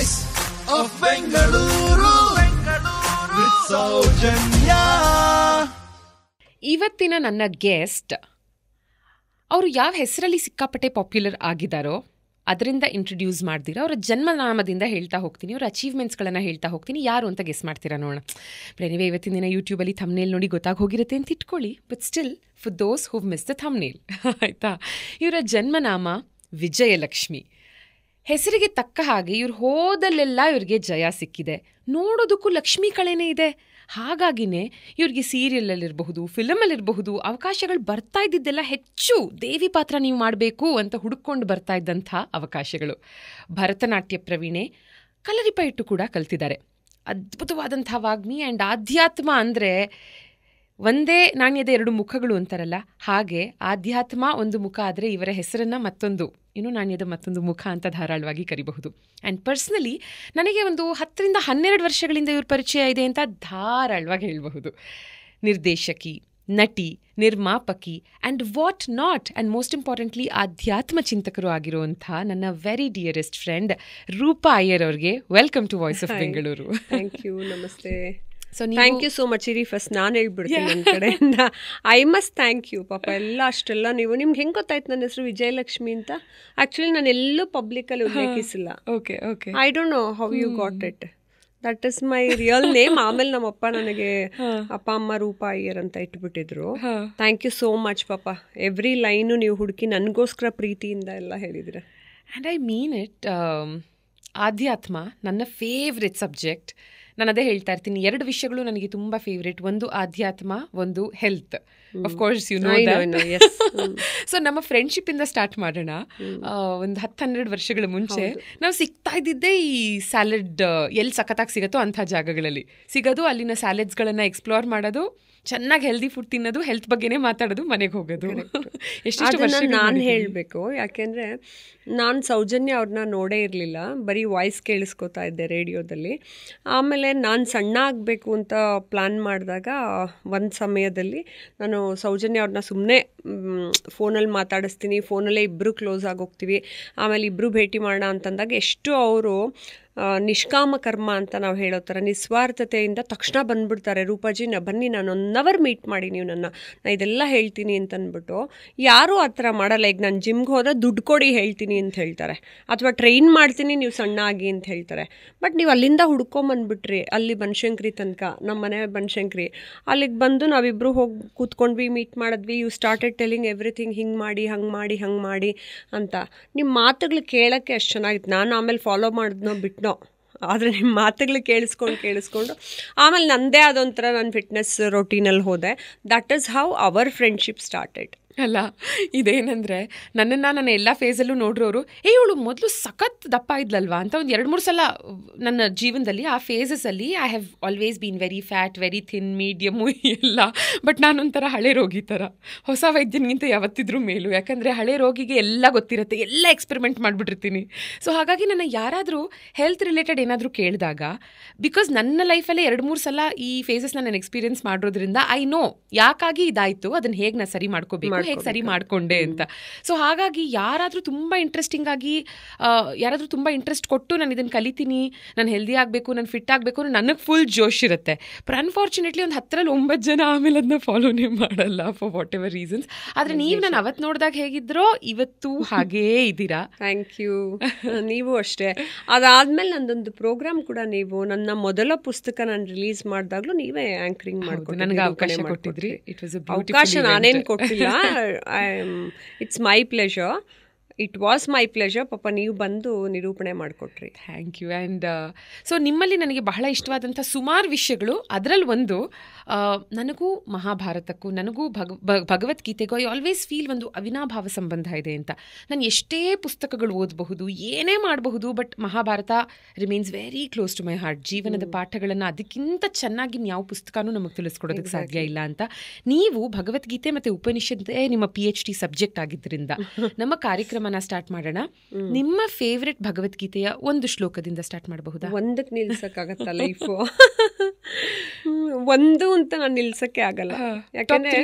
Voice of Bengaluru with Saujanya. ಇವತ್ತಿನ ನನ್ನ guest ಅವರು ಯಾವ ಹೆಸರಲ್ಲಿ ಸಿಕ್ಕಾಪಟ್ಟೆ ಪಾಪ್ಯುಲರ್ ಆಗಿದ್ದಾರೋ ಅದರಿಂದ ಇಂಟ್ರೊಡ್ಯೂಸ್ ಮಾಡ್ದಿರ ಅವರ ಜನ್ಮನಾಮದಿಂದ ಹೇಳ್ತಾ ಹೋಗ್ತೀನಿ, ಅವರ ಅಚೀವ್ಮೆಂಟ್ಸ್ಗಳನ್ನು ಹೇಳ್ತಾ ಹೋಗ್ತೀನಿ. ಯಾರು ಅಂತ ಗೆಸ್ ಮಾಡ್ತೀರಾ ನೋಡೋಣ. ಎನಿವೇ ಇವತ್ತಿನ ದಿನ ಯೂಟ್ಯೂಬಲ್ಲಿ ಥಂಬ್ನೇಲ್ ನೋಡಿ ಗೊತ್ತಾಗಿ ಹೋಗಿರುತ್ತೆ ಅಂತ ಇಟ್ಕೊಳ್ಳಿ. But still for those who miss the thumbnail ಆಯಿತಾ. ಇವರ ಜನ್ಮನಾಮ ವಿಜಯಲಕ್ಷ್ಮಿ. ಹೆಸರಿಗೆ ತಕ್ಕ ಹಾಗೆ ಇವ್ರು ಹೋದಲ್ಲೆಲ್ಲ ಇವ್ರಿಗೆ ಜಯ ಸಿಕ್ಕಿದೆ. ನೋಡೋದಕ್ಕೂ ಲಕ್ಷ್ಮಿ ಕಳೆನೇ ಇದೆ. ಹಾಗಾಗಿನೇ ಇವ್ರಿಗೆ ಸೀರಿಯಲಲ್ಲಿರಬಹುದು, ಫಿಲಮಲ್ಲಿರಬಹುದು ಅವಕಾಶಗಳು ಬರ್ತಾ ಇದ್ದಿದ್ದೆಲ್ಲ ಹೆಚ್ಚು ದೇವಿ ಪಾತ್ರ ನೀವು ಮಾಡಬೇಕು ಅಂತ ಹುಡುಕೊಂಡು ಬರ್ತಾ ಇದ್ದಂಥ ಅವಕಾಶಗಳು. ಭರತನಾಟ್ಯ ಪ್ರವೀಣೆ, ಕಲರಿಪಯಟ್ಟು ಕೂಡ ಕಲ್ತಿದ್ದಾರೆ. ಅದ್ಭುತವಾದಂಥ ವಾಗ್ಮಿ ಆ್ಯಂಡ್ ಆಧ್ಯಾತ್ಮ ಅಂದರೆ ಒಂದೇ ನಾಣ್ಯದ ಎರಡು ಮುಖಗಳು ಅಂತಾರಲ್ಲ, ಹಾಗೆ ಆಧ್ಯಾತ್ಮ ಒಂದು ಮುಖ ಆದರೆ ಇವರ ಹೆಸರನ್ನು ಮತ್ತೊಂದು ನಾಣ್ಯದ ಮತ್ತೊಂದು ಮುಖ ಅಂತ ಧಾರಾಳವಾಗಿ ಕರಿಬಹುದು. ಆ್ಯಂಡ್ ಪರ್ಸ್ನಲಿ ನನಗೆ ಒಂದು 10 ರಿಂದ 12 ವರ್ಷಗಳಿಂದ ಇವ್ರ ಪರಿಚಯ ಇದೆ ಅಂತ ಧಾರಾಳವಾಗಿ ಹೇಳಬಹುದು. ನಿರ್ದೇಶಕಿ, ನಟಿ, ನಿರ್ಮಾಪಕಿ and what not and most importantly ಆಧ್ಯಾತ್ಮ ಚಿಂತಕರು ಆಗಿರುವಂಥ ನನ್ನ very dearest friend Roopa Iyer ಅವ್ರಿಗೆ welcome to voice of Bengaluru. Thank you, ನಮಸ್ತೆ. Thank you so much. ಇರಿ ಫಸ್ಟ್ ನಾನು ಹೇಳ್ಬಿಡ್ತೀನಿ ನನ್ನ ಕಡೆಯಿಂದ. I must thank you. ಪಾಪ ಎಲ್ಲ ಅಷ್ಟೆಲ್ಲ ನಿಮ್ಗೆ ಹೆಂಗೆ ಗೊತ್ತಾಯ್ತು ನನ್ನ ಹೆಸರು ವಿಜಯಲಕ್ಷ್ಮಿ ಅಂತ? ಆ್ಯಕ್ಚುಲಿ ನಾನು ಎಲ್ಲೂ ಪಬ್ಲಿಕಲ್ಲಿ ಉಲ್ಲೇಖಿಸಿಲ್ಲ. Okay okay. I don't know how you got it. That is my real name. ಆಮೇಲೆ ನಮ್ಮಪ್ಪ ನನಗೆ ಅಪ್ಪ ಅಮ್ಮ ರೂಪಾ ಅಯ್ಯರ್ ಅಂತ ಇಟ್ಬಿಟ್ಟಿದ್ರು. ಥ್ಯಾಂಕ್ ಯು ಸೋ ಮಚ್ ಪಾಪ. ಎವ್ರಿ ಲೈನು ನೀವು ಹುಡುಕಿ ನನಗೋಸ್ಕರ ಪ್ರೀತಿಯಿಂದ ಎಲ್ಲ ಹೇಳಿದ್ರೆ. And I mean it. ಆಧ್ಯಾತ್ಮ ನನ್ನ ಫೇವ್ರೆಟ್ ಸಬ್ಜೆಕ್ಟ್. ನಾನು ಅದೇ ಹೇಳ್ತಾ ಇರ್ತೀನಿ, 2 ವಿಷಯಗಳು ನನಗೆ ತುಂಬ ಫೇವ್ರೇಟ್. ಒಂದು ಆಧ್ಯಾತ್ಮ, ಒಂದು health. Of course you know that. So ನಮ್ಮ ಫ್ರೆಂಡ್ಶಿಪ್ಪಿಂದ ಸ್ಟಾರ್ಟ್ ಮಾಡೋಣ. ಒಂದು 10-12 ವರ್ಷಗಳ ಮುಂಚೆ ನಾವು ಸಿಗ್ತಾ ಇದ್ದಿದ್ದೇ ಈ ಸ್ಯಾಲಡ್ ಎಲ್ಲಿ ಸಖತ್ತಾಗಿ ಸಿಗುತ್ತೋ ಅಂಥ ಜಾಗಗಳಲ್ಲಿ ಸಿಗೋದು, ಅಲ್ಲಿನ ಸ್ಯಾಲಡ್ಸ್ಗಳನ್ನು ಎಕ್ಸ್ಪ್ಲೋರ್ ಮಾಡೋದು, ಚೆನ್ನಾಗಿ ಹೆಲ್ದಿ ಫುಡ್ ತಿನ್ನೋದು, ಹೆಲ್ತ್ ಬಗ್ಗೆನೇ ಮಾತಾಡೋದು, ಮನೆಗೆ ಹೋಗೋದು. ಎಷ್ಟು ನಾನು ಹೇಳಬೇಕು, ಯಾಕೆಂದರೆ ನಾನು ಸೌಜನ್ಯ ಅವ್ರನ್ನ ನೋಡೇ ಇರಲಿಲ್ಲ, ಬರೀ ವಾಯ್ಸ್ ಕೇಳಿಸ್ಕೊತಾ ಇದ್ದೆ ರೇಡಿಯೋದಲ್ಲಿ. ಆಮೇಲೆ ನಾನು ಸಣ್ಣ ಆಗಬೇಕು ಅಂತ ಪ್ಲ್ಯಾನ್ ಮಾಡಿದಾಗ ಒಂದು ಸಮಯದಲ್ಲಿ ನಾನು ಸೌಜನ್ಯ ಅವ್ರನ್ನ ಸುಮ್ಮನೆ ಫೋನಲ್ಲಿ ಮಾತಾಡಿಸ್ತೀನಿ, ಫೋನಲ್ಲೇ ಇಬ್ಬರು ಕ್ಲೋಸ್ ಆಗೋಗ್ತೀವಿ, ಆಮೇಲೆ ಇಬ್ಬರು ಭೇಟಿ ಮಾಡೋಣ ಅಂತಂದಾಗ ಎಷ್ಟು ಅವರು ನಿಷ್ಕಾಮ ಕರ್ಮ ಅಂತ ನಾವು ಹೇಳೋ ಥರ ನಿಸ್ವಾರ್ಥತೆಯಿಂದ ತಕ್ಷಣ ಬಂದುಬಿಡ್ತಾರೆ. ರೂಪಾಜಿ ಬನ್ನಿ, ನಾನು 1 ಅವರ್ ಮೀಟ್ ಮಾಡಿ, ನೀವು ನಾನು ಇದೆಲ್ಲ ಹೇಳ್ತೀನಿ ಅಂತಂದ್ಬಿಟ್ಟು. ಯಾರೂ ಆ ಥರ ಮಾಡಲ್ಲ. ಈಗ ನಾನು ಜಿಮ್ಗೆ ಹೋದ್ರೆ ದುಡ್ಡು ಕೊಡಿ ಹೇಳ್ತೀನಿ ಅಂತ ಹೇಳ್ತಾರೆ, ಅಥವಾ ಟ್ರೈನ್ ಮಾಡ್ತೀನಿ ನೀವು ಸಣ್ಣ ಆಗಿ ಅಂತ ಹೇಳ್ತಾರೆ. ಬಟ್ ನೀವು ಅಲ್ಲಿಂದ ಹುಡ್ಕೊಂಬಂದ್ಬಿಟ್ರಿ ಅಲ್ಲಿ ಬನಶಂಕರಿ ತನಕ, ನಮ್ಮ ಮನೆ ಬನಶಂಕರಿ, ಅಲ್ಲಿಗೆ ಬಂದು ನಾವಿಬ್ಬರು ಹೋಗಿ ಕೂತ್ಕೊಂಡ್ವಿ, ಮೀಟ್ ಮಾಡಿದ್ವಿ. ಯು ಸ್ಟಾರ್ಟೆಡ್ ಟೆಲಿಂಗ್ ಎವ್ರಿಥಿಂಗ್, ಹಿಂಗೆ ಮಾಡಿ ಹಂಗೆ ಮಾಡಿ ಹಂಗೆ ಮಾಡಿ ಅಂತ. ನಿಮ್ಮ ಮಾತುಗಳು ಕೇಳೋಕ್ಕೆ ಅಷ್ಟು ಚೆನ್ನಾಗಿತ್ತು. ನಾನು ಆಮೇಲೆ ಫಾಲೋ ಮಾಡಿದ್ನೋ ಬಿಟ್ನೋ, ಆದರೆ ನಿಮ್ಮ ಮಾತುಗಳು ಕೇಳಿಸ್ಕೊಂಡು ಆಮೇಲೆ ನನ್ನದೇ ಆದೊಂಥರ ನನ್ನ ಫಿಟ್ನೆಸ್ ರೊಟೀನಲ್ಲಿ ಹೋದೆ. That is how our friendship started. ಅಲ್ಲ, ಇದೇನೆಂದರೆ ನನ್ನ ಎಲ್ಲ ಫೇಸಲ್ಲೂ ನೋಡ್ರೋರು ಇವಳು ಮೊದಲು ಸಖತ್ ದಪ್ಪ ಇದ್ಲಲ್ವಾ ಅಂತ ಒಂದು 2-3 ಸಲ ನನ್ನ ಜೀವನದಲ್ಲಿ ಆ ಫೇಸಸಲ್ಲಿ I have always been very fat, very thin, medium ಎಲ್ಲ. ಬಟ್ ನಾನೊಂಥರ ಹಳೆ ರೋಗಿ ಥರ, ಹೊಸ ವೈದ್ಯನಿಗಿಂತ ಯಾವತ್ತಿದ್ರೂ ಮೇಲು. ಯಾಕಂದರೆ ಹಳೆ ರೋಗಿಗೆ ಎಲ್ಲ ಗೊತ್ತಿರುತ್ತೆ, ಎಲ್ಲ ಎಕ್ಸ್ಪೆರಿಮೆಂಟ್ ಮಾಡಿಬಿಟ್ಟಿರ್ತೀನಿ. ಸೊ ಹಾಗಾಗಿ ನನ್ನ ಯಾರಾದರೂ ಹೆಲ್ತ್ ರಿಲೇಟೆಡ್ ಏನಾದರೂ ಕೇಳಿದಾಗ, ಬಿಕಾಸ್ ನನ್ನ ಲೈಫಲ್ಲೇ 2-3 ಸಲ ಈ ಫೇಸಸ್ನ ನಾನು ಎಕ್ಸ್ಪೀರಿಯನ್ಸ್ ಮಾಡೋದ್ರಿಂದ ಐ ನೋ ಯಾಕಾಗಿ ಇದಾಯಿತು, ಅದನ್ನು ಹೇಗೆ ನಾನು ಸರಿ ಮಾಡ್ಕೋಬೇಕು, ಹೇಗೆ ಸರಿ ಮಾಡಿಕೊಂಡೆ ಅಂತ. ಸೊ ಹಾಗಾಗಿ ಯಾರಾದರೂ ತುಂಬ ಇಂಟ್ರೆಸ್ಟ್ ಕೊಟ್ಟು ನಾನು ಇದನ್ನು ಕಲಿತೀನಿ, ನಾನು ಹೆಲ್ದಿ ಆಗಬೇಕು, ನಾನು ಫಿಟ್ ಆಗಬೇಕು, ನನಗೆ ಫುಲ್ ಜೋಶ್ ಇರುತ್ತೆ. ಬಟ್ ಅನ್ಫಾರ್ಚುನೇಟ್ಲಿ ಒಂದು 10ರಲ್ಲಿ 9 ಜನ ಆಮೇಲೆ ಅದನ್ನ ಫಾಲೋನೇ ಮಾಡಲ್ಲ ಫಾರ್ ವಾಟ್ ಎವರ್ ರೀಸನ್ಸ್. ಆದರೆ ನೀವು ನಾನು ಅವತ್ತು ನೋಡಿದಾಗ ಹೇಗಿದ್ರೋ ಇವತ್ತು ಹಾಗೇ ಇದ್ದೀರಾ. Thank you. ನೀವು ಅಷ್ಟೇ. ಅದಾದಮೇಲೆ ನಂದೊಂದು ಪ್ರೋಗ್ರಾಮ್ ಕೂಡ, ನೀವು ನನ್ನ ಮೊದಲ ಪುಸ್ತಕ ನಾನು ರಿಲೀಸ್ ಮಾಡಿದಾಗಲೂ ನೀವೇ ಆ್ಯಂಕರಿಂಗ್ ಮಾಡ್ಕೊಂಡು ನನಗೆ ಅವಕಾಶ ಕೊಟ್ಟಿದ್ರಿ. ಇಟ್ ವಾಸ್ ಅವಕಾಶ ನಾನೇನು ಕೊಟ್ಟಿಲ್ಲ. It's my pleasure. It was my pleasure. ಪಾಪ ನೀವು ಬಂದು ನಿರೂಪಣೆ ಮಾಡಿಕೊಟ್ರಿ. Thank you. ಆ್ಯಂಡ್ ಸೊ ನಿಮ್ಮಲ್ಲಿ ನನಗೆ ಬಹಳ ಇಷ್ಟವಾದಂಥ ಸುಮಾರು ವಿಷಯಗಳು, ಅದರಲ್ಲಿ ಒಂದು ನನಗೂ ಮಹಾಭಾರತಕ್ಕೂ ನನಗೂ ಭಗವದ್ಗೀತೆಗೂ ಐ ಆಲ್ವೇಸ್ ಫೀಲ್ ಒಂದು ಅವಿನಾಭಾವ ಸಂಬಂಧ ಇದೆ ಅಂತ. ನಾನು ಎಷ್ಟೇ ಪುಸ್ತಕಗಳು ಓದಬಹುದು, ಏನೇ ಮಾಡಬಹುದು, but Mahabharata remains very close to my heart. ಜೀವನದ ಪಾಠಗಳನ್ನು ಅದಕ್ಕಿಂತ ಚೆನ್ನಾಗಿ ಯಾವ ಪುಸ್ತಕನೂ ನಮಗೆ ತಿಳಿಸ್ಕೊಡೋದಕ್ಕೆ ಸಾಧ್ಯ ಇಲ್ಲ ಅಂತ. ನೀವು ಭಗವದ್ಗೀತೆ ಮತ್ತು ಉಪನಿಷತ್ತೇ ನಿಮ್ಮ PhD ಸಬ್ಜೆಕ್ಟ್ ಆಗಿದ್ದರಿಂದ ನಮ್ಮ ಕಾರ್ಯಕ್ರಮ ಸ್ಟಾರ್ಟ್ ಮಾಡೋಣ. ನಿಮ್ಮ ಫೇವ್ರೆಟ್ ಭಗವದ್ಗೀತೆಯ ಒಂದು ಶ್ಲೋಕದಿಂದ ಸ್ಟಾರ್ಟ್ ಮಾಡಬಹುದಾ? ಒಂದಕ್ಕೆ ನಿಲ್ಸಕ್ಕಾಗತ್ತ ಲೈಫು? ಒಂದು ಅಂತ ನಾನು ನಿಲ್ಸಕ್ಕೆ ಆಗಲ್ಲ. ಯಾಕಂದ್ರೆ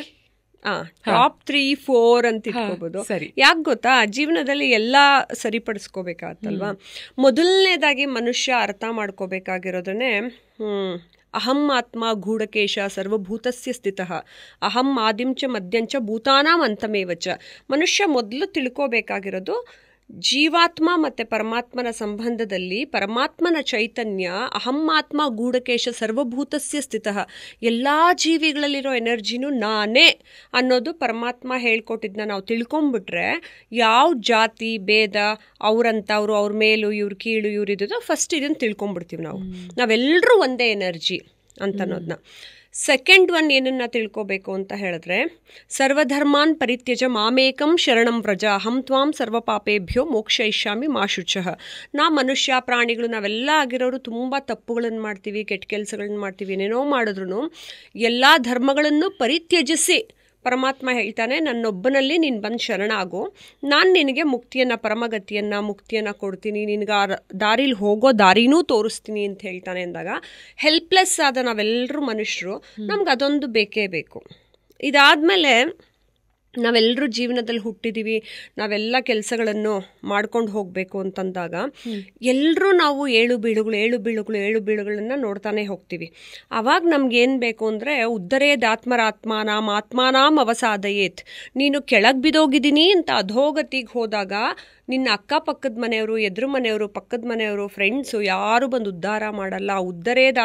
ಟಾಪ್ 3-4 ಅಂತ ಇಟ್ಕೋಬಹುದು. ಯಾಕೆ ಗೊತ್ತಾ, ಜೀವನದಲ್ಲಿ ಎಲ್ಲ ಸರಿಪಡಿಸ್ಕೋಬೇಕಾಗತ್ತಲ್ವಾ. ಮೊದಲನೇದಾಗಿ ಮನುಷ್ಯ ಅರ್ಥ ಮಾಡ್ಕೋಬೇಕಾಗಿರೋದನ್ನೇ ಅಹಂ ಆತ್ಮ ಗೂಢಕೇಶ ಸರ್ವಭೂತಸ್ಯ ಸ್ಥಿತಃ ಅಹಂ ಆದಿಂಚ ಮಧ್ಯಾಂಚ ಭೂತಾನಾಂ ಅಂತಮೇವಚ. ಮನುಷ್ಯ ಮೊದಲು ತಿಳ್ಕೋಬೇಕಾಗಿರೋದು ಜೀವಾತ್ಮ ಮತ್ತು ಪರಮಾತ್ಮನ ಸಂಬಂಧದಲ್ಲಿ ಪರಮಾತ್ಮನ ಚೈತನ್ಯ ಅಹಂ ಆತ್ಮ ಗೂಢಕೇಶ ಸರ್ವಭೂತಸ್ಯ ಸ್ಥಿತಃ, ಎಲ್ಲ ಜೀವಿಗಳಲ್ಲಿರೋ ಎನರ್ಜಿನೂ ನಾನೇ ಅನ್ನೋದು ಪರಮಾತ್ಮ ಹೇಳ್ಕೊಟ್ಟಿದ್ದನ್ನ ನಾವು ತಿಳ್ಕೊಂಬಿಟ್ರೆ ಯಾವ ಜಾತಿ ಭೇದ ಅವ್ರಂಥವ್ರು ಅವ್ರ ಮೇಲೂ ಇವ್ರ ಕೀಳು ಇವ್ರು ಇದ್ದೋ ಫಸ್ಟ್ ಇದನ್ನು ತಿಳ್ಕೊಂಬಿಡ್ತೀವಿ. ನಾವೆಲ್ಲರೂ ಒಂದೇ ಎನರ್ಜಿ ಅಂತ ಅನ್ನೋದನ್ನ. ಸೆಕೆಂಡ್ ಒನ್ ಏನನ್ನ ತಿಳ್ಕೋಬೇಕು ಅಂತ ಹೇಳಿದ್ರೆ, ಸರ್ವಧರ್ಮಾನ್ ಪರಿತ್ಯಜ ಮಾಮೇಕಂ ಶರಣಂ ವ್ರಜ ಅಹಂ ತ್ವಾಂ ಸರ್ವಪಾಪೇಭ್ಯೋ ಮೋಕ್ಷಯಿಷ್ಯಾಮಿ ಮಾ ಶುಚಃ. ಮನುಷ್ಯ ಪ್ರಾಣಿಗಳು ನಾವೆಲ್ಲ ಆಗಿರೋರು ತುಂಬ ತಪ್ಪುಗಳನ್ನು ಮಾಡ್ತೀವಿ, ಕೆಟ್ಟ ಕೆಲಸಗಳನ್ನ ಮಾಡ್ತೀವಿ, ಏನೇನೋ ಮಾಡಿದ್ರು ಎಲ್ಲ ಧರ್ಮಗಳನ್ನು ಪರಿತ್ಯಜಿಸಿ ಪರಮಾತ್ಮ ಹೇಳ್ತಾನೆ, ನನ್ನೊಬ್ಬನಲ್ಲಿ ನೀನು ಬಂದು ಶರಣಾಗು, ನಾನು ನಿನಗೆ ಮುಕ್ತಿಯನ್ನು ಮುಕ್ತಿಯನ್ನು ಕೊಡ್ತೀನಿ, ನಿನಗೆ ಆ ದಾರಿಲಿ ಹೋಗೋ ದಾರಿನೂ ತೋರಿಸ್ತೀನಿ ಅಂತ ಹೇಳ್ತಾನೆ ಅಂದಾಗ ಹೆಲ್ಪ್ಲೆಸ್ ಆದ ನಾವೆಲ್ಲರೂ ಮನುಷ್ಯರು, ನಮ್ಗೆ ಅದೊಂದು ಬೇಕೇ ಬೇಕು. ಇದಾದಮೇಲೆ ನಾವೆಲ್ಲರೂ ಜೀವನದಲ್ಲಿ ಹುಟ್ಟಿದ್ದೀವಿ, ನಾವೆಲ್ಲ ಕೆಲಸಗಳನ್ನು ಮಾಡ್ಕೊಂಡು ಹೋಗಬೇಕು ಅಂತಂದಾಗ ಎಲ್ಲರೂ ನಾವು ಏಳು ಬೀಳುಗಳನ್ನು ನೋಡ್ತಾನೆ ಹೋಗ್ತೀವಿ. ಆವಾಗ ನಮ್ಗೇನು ಬೇಕು ಅಂದರೆ ಆತ್ಮಾನಾಂ ಅವಸಾದಯೇತ್. ನೀನು ಕೆಳಗೆ ಬಿದ್ದೋಗಿದ್ದೀನಿ ಅಂತ ಅಧೋಗತಿಗೆ ಹೋದಾಗ ನಿನ್ನ ಅಕ್ಕಪಕ್ಕದ ಮನೆಯವರು, ಎದುರು ಮನೆಯವರು, ಪಕ್ಕದ ಮನೆಯವರು, ಫ್ರೆಂಡ್ಸು ಯಾರು ಬಂದು ಉದ್ಧಾರ ಮಾಡಲ್ಲ.